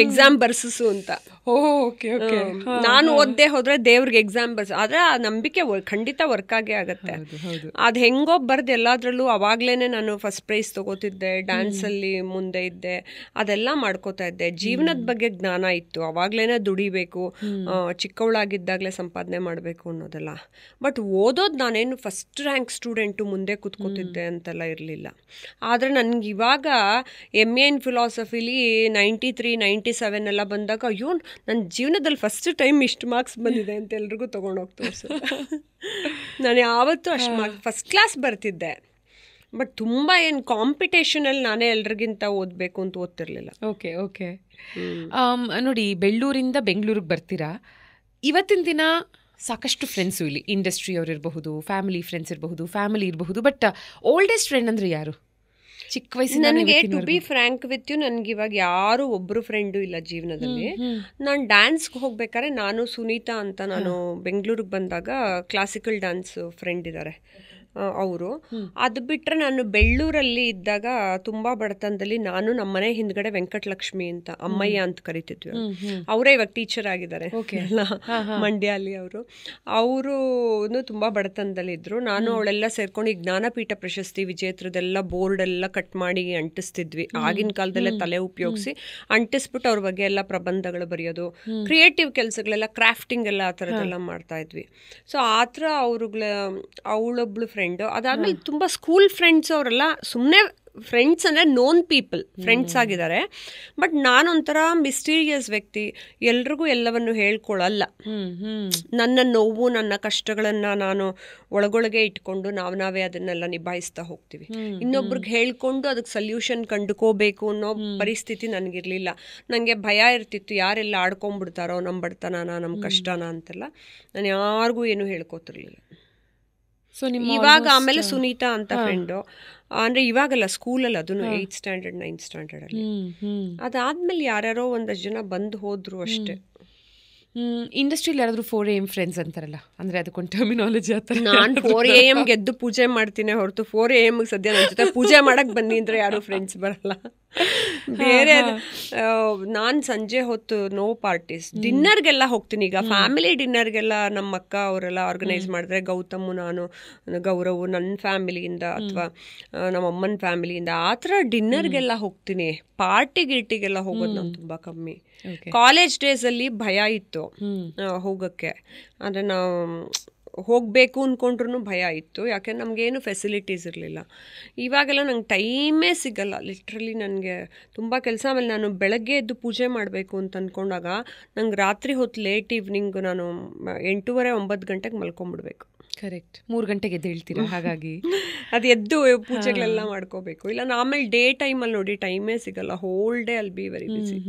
ಎಕ್ಸಾಮ್ ಬರ್ಸು ಅಂತ. ನಾನು ಓದ್ದೇ ಹೋದ್ರೆ ದೇವ್ರಿಗೆ ಎಕ್ಸಾಮ್ ಬರ್ಸ, ಆದ್ರೆ ಆ ನಂಬಿಕೆ ಖಂಡಿತ ವರ್ಕ್ ಆಗೇ ಆಗತ್ತೆ. ಅದು ಹೆಂಗೋ ಬರ್ದು ಎಲ್ಲಾದ್ರಲ್ಲೂ ಅವಾಗ್ಲೇನೆ ನಾನು ಫಸ್ಟ್ ಪ್ರೈಸ್ ತಗೋತಿದ್ದೆ, ಡ್ಯಾನ್ಸಲ್ಲಿ ಮುಂದೆ ಇದ್ದೆ, ಅದೆಲ್ಲ ಮಾಡ್ಕೋತಾ ಇದ್ದೆ. ಜೀವನದ ಬಗ್ಗೆ ಜ್ಞಾನ ಇತ್ತು, ಅವಾಗ್ಲೇನೆ ದುಡಿಬೇಕು, ಚಿಕ್ಕವಳಾಗಿದ್ದಾಗಲೇ ಸಂಪಾದನೆ ಮಾಡಬೇಕು ಅನ್ನೋದೆಲ್ಲ. ಬಟ್ ಓದೋದು ನಾನೇನು ಫಸ್ಟ್ ರ್ಯಾಂಕ್ ಸ್ಟೂಡೆಂಟು ಮುಂದೆ ಕೂತ್ಕೋತಿದ್ದೆ ಅಂತೆಲ್ಲ ಇರಲಿಲ್ಲ. ಆದರೆ ನನಗೆ ಇವಾಗ MA ಇನ್ ಫಿಲಾಸಫಿಲಿ 93, 97 ಎಲ್ಲ ಬಂದಾಗ ಅಯ್ಯೋ ನನ್ನ ಜೀವನದಲ್ಲಿ ಫಸ್ಟ್ ಟೈಮ್ ಇಷ್ಟು ಮಾರ್ಕ್ಸ್ ಬಂದಿದೆ ಅಂತ ಎಲ್ರಿಗೂ ತೊಗೊಂಡೋಗಿ ತೋರಿಸಿದೆ. ನಾನು ಯಾವತ್ತೂ ಅಷ್ಟು ಮಾರ್ಕ್ಸ್ ಫಸ್ಟ್ ಕ್ಲಾಸ್ ಬರ್ತಿದ್ದೆ, ಬಟ್ ತುಂಬ ಏನು ಕಾಂಪಿಟೇಷನಲ್ಲಿ ನಾನೇ ಎಲ್ರಿಗಿಂತ ಓದಬೇಕು ಅಂತ ಓದ್ತಿರ್ಲಿಲ್ಲ. ಓಕೆ. ನೋಡಿ, ಬೆಳ್ಳೂರಿಂದ ಬೆಂಗಳೂರಿಗೆ ಬರ್ತೀರಾ. ಇವತ್ತಿನ ದಿನ ಸಾಕಷ್ಟು ಫ್ರೆಂಡ್ಸು ಇಲ್ಲಿ, ಇಂಡಸ್ಟ್ರಿ ಅವ್ರು ಇರಬಹುದು, ಫ್ಯಾಮಿಲಿ ಫ್ರೆಂಡ್ಸ್ ಇರಬಹುದು, ಫ್ಯಾಮಿಲಿ ಇರಬಹುದು. ಬಟ್ ಓಲ್ಡೆಸ್ಟ್ ಫ್ರೆಂಡ್ ಅಂದರೆ ಯಾರು ಚಿಕ್ಕ ವಯಸ್ಸಿನ? ನನಗೆ to be frank with you, ನನಗೆ ಇವಾಗ ಯಾರು ಒಬ್ಬರು ಫ್ರೆಂಡು ಇಲ್ಲ ಜೀವನದಲ್ಲಿ. ನಾನು ಡ್ಯಾನ್ಸ್ಗೆ ಹೋಗ್ಬೇಕಾದ್ರೆ ನಾನು ಸುನೀತಾ ಅಂತ, ನಾನು ಬೆಂಗಳೂರಿಗೆ ಬಂದಾಗ ಕ್ಲಾಸಿಕಲ್ ಡ್ಯಾನ್ಸ್ ಫ್ರೆಂಡ್ ಇದ್ದಾರೆ ಅವರು. ಅದು ಬಿಟ್ಟರೆ ನಾನು ಬೆಳ್ಳೂರಲ್ಲಿ ಇದ್ದಾಗ ತುಂಬ ಬಡತನದಲ್ಲಿ ನಾನು ನಮ್ಮನೆ ಹಿಂದ್ಗಡೆ ವೆಂಕಟಲಕ್ಷ್ಮಿ ಅಂತ, ಅಮ್ಮಯ್ಯ ಅಂತ ಕರಿತಿದ್ವಿ, ಅವರೇ ಇವಾಗ ಟೀಚರ್ ಆಗಿದ್ದಾರೆ ಮಂಡ್ಯ ಅಲ್ಲಿ. ಅವರು ತುಂಬ ಬಡತನದಲ್ಲಿ ಇದ್ರು. ನಾನು ಅವಳೆಲ್ಲ ಸೇರ್ಕೊಂಡು ಈ ಜ್ಞಾನಪೀಠ ಪ್ರಶಸ್ತಿ ವಿಜೇತರದೆಲ್ಲ ಬೋರ್ಡ್ ಎಲ್ಲ ಕಟ್ ಮಾಡಿ ಅಂಟಿಸ್ತಿದ್ವಿ. ಆಗಿನ ಕಾಲದಲ್ಲೇ ತಲೆ ಉಪಯೋಗಿಸಿ ಅಂಟಿಸ್ಬಿಟ್ಟು ಅವ್ರ ಬಗ್ಗೆ ಎಲ್ಲ ಪ್ರಬಂಧಗಳು ಬರೆಯೋದು, ಕ್ರಿಯೇಟಿವ್ ಕೆಲಸಗಳೆಲ್ಲ, ಕ್ರಾಫ್ಟಿಂಗ್ ಎಲ್ಲ ಆ ಥರದ್ದೆಲ್ಲ ಮಾಡ್ತಾ ಇದ್ವಿ. ಸೊ ಆ ಥರ ಅವಳೊಬ್ಳು ಫ್ರೆಂಡ್. ಅದಾದ್ಮೇಲೆ ತುಂಬ ಸ್ಕೂಲ್ ಫ್ರೆಂಡ್ಸ್ ಅವರೆಲ್ಲ ಸುಮ್ಮನೆ ಫ್ರೆಂಡ್ಸ್ ಅಂದರೆ ನೋನ್ ಪೀಪಲ್ ಫ್ರೆಂಡ್ಸ್ ಆಗಿದ್ದಾರೆ. ಬಟ್ ನಾನೊಂಥರ ಮಿಸ್ಟೀರಿಯಸ್ ವ್ಯಕ್ತಿ, ಎಲ್ರಿಗೂ ಎಲ್ಲವನ್ನು ಹೇಳ್ಕೊಳ್ಳಲ್ಲ. ನನ್ನ ನೋವು, ನನ್ನ ಕಷ್ಟಗಳನ್ನು ನಾನು ಒಳಗೊಳಗೆ ಇಟ್ಕೊಂಡು ನಾವೇ ಅದನ್ನೆಲ್ಲ ನಿಭಾಯಿಸ್ತಾ ಹೋಗ್ತೀವಿ. ಇನ್ನೊಬ್ರಿಗೆ ಹೇಳ್ಕೊಂಡು ಅದಕ್ಕೆ ಸೊಲ್ಯೂಷನ್ ಕಂಡುಕೋಬೇಕು ಅನ್ನೋ ಪರಿಸ್ಥಿತಿ ನನಗಿರಲಿಲ್ಲ. ನನಗೆ ಭಯ ಇರ್ತಿತ್ತು, ಯಾರೆಲ್ಲ ಆಡ್ಕೊಂಡ್ಬಿಡ್ತಾರೋ ನಮ್ಮ ಬಡತನನ, ನಮ್ಮ ಕಷ್ಟನ ಅಂತೆಲ್ಲ. ನಾನು ಯಾರಿಗೂ ಏನು ಹೇಳ್ಕೊತಿರ್ಲಿಲ್ಲ. ಇವಾಗ ಆಮೇಲೆ ಸುನೀತಾ ಅಂತ ಫ್ರೆಂಡು, ಅಂದರೆ ಇವಾಗಲ್ಲ ಸ್ಕೂಲಲ್ಲಿ, ಅದನ್ನು 8th ಸ್ಟ್ಯಾಂಡರ್ಡ್ 9th ಸ್ಟ್ಯಾಂಡರ್ಡಲ್ಲಿ. ಅದಾದ್ಮೇಲೆ ಯಾರ್ಯಾರೋ ಒಂದಷ್ಟು ಜನ ಬಂದು ಹೋದ್ರು ಅಷ್ಟೇ. ಇಂಡಸ್ಟ್ರಿಯಲ್ಲಿ ಯಾರಾದರೂ 4 AM ಫ್ರೆಂಡ್ಸ್ ಅಂತಾರಲ್ಲ, ಅಂದರೆ ಅದಕ್ಕೊಂದು ಟರ್ಮಿನಾಲಜಿ ಆ ಥರ. ನಾನು 4 AM ಗೆದ್ದು ಪೂಜೆ ಮಾಡ್ತೀನಿ ಹೊರತು 4 AM ಸದ್ಯ ನನ್ನ ಜೊತೆ ಪೂಜೆ ಮಾಡಕ್ಕೆ ಬನ್ನಿ ಅಂದರೆ ಯಾರು ಫ್ರೆಂಡ್ಸ್ ಬರಲ್ಲ. ಬೇರೆ ನಾನು ಸಂಜೆ ಹೊತ್ತು ನೋ ಪಾರ್ಟೀಸ್, ಡಿನ್ನರ್ಗೆಲ್ಲ ಹೋಗ್ತೀನಿ. ಈಗ ಫ್ಯಾಮಿಲಿ ಡಿನ್ನರ್ಗೆಲ್ಲ ನಮ್ಮ ಅಕ್ಕ ಅವರೆಲ್ಲ ಆರ್ಗನೈಸ್ ಮಾಡಿದ್ರೆ, ಗೌತಮು, ನಾನು, ಗೌರವು ನನ್ನ ಫ್ಯಾಮಿಲಿಯಿಂದ ಅಥವಾ ನಮ್ಮ ಅಮ್ಮನ ಫ್ಯಾಮಿಲಿಯಿಂದ ಆ ಥರ ಡಿನ್ನರ್ಗೆಲ್ಲ ಹೋಗ್ತೀನಿ. ಪಾರ್ಟಿಗೆಲ್ಲ ಹೋಗೋದು ನಾನು ತುಂಬ ಕಮ್ಮಿ. ಕಾಲೇಜ್ ಡೇಸಲ್ಲಿ ಭಯ ಇತ್ತು ಹೋಗೋಕ್ಕೆ, ಅಂದರೆ ನಾವು ಹೋಗಬೇಕು ಅಂದ್ಕೊಂಡ್ರೂ ಭಯ ಇತ್ತು, ಯಾಕೆಂದ್ರೆ ನಮಗೇನು ಫೆಸಿಲಿಟೀಸ್ ಇರಲಿಲ್ಲ. ಇವಾಗೆಲ್ಲ ನಂಗೆ ಟೈಮೇ ಸಿಗಲ್ಲ ಲಿಟ್ರಲಿ. ನನಗೆ ತುಂಬ ಕೆಲಸ. ಆಮೇಲೆ ನಾನು ಬೆಳಗ್ಗೆ ಎದ್ದು ಪೂಜೆ ಮಾಡಬೇಕು ಅಂತ ಅಂದ್ಕೊಂಡಾಗ ನಂಗೆ ರಾತ್ರಿ ಹೊತ್ತು ಲೇಟ್ ಈವ್ನಿಂಗ್ ನಾನು 8:30, 9 ಗಂಟೆಗೆ ಮಲ್ಕೊಂಡ್ಬಿಡ್ಬೇಕು. ಕರೆಕ್ಟ್. 3 ಗಂಟೆಗೆ ಎದ್ದು ಹೇಳ್ತೀರಾ, ಹಾಗಾಗಿ ಅದು ಎದ್ದು ಪೂಜೆಗಳೆಲ್ಲ ಮಾಡ್ಕೋಬೇಕು. ಇಲ್ಲ ಆಮೇಲೆ ಡೇ ಟೈಮಲ್ಲಿ ನೋಡಿ ಟೈಮೇ ಸಿಗಲ್ಲ, ಹೋಲ್ ಡೇ ಅಲ್ಲಿ ಬಿ ವೆರಿ ಬಿಸಿ.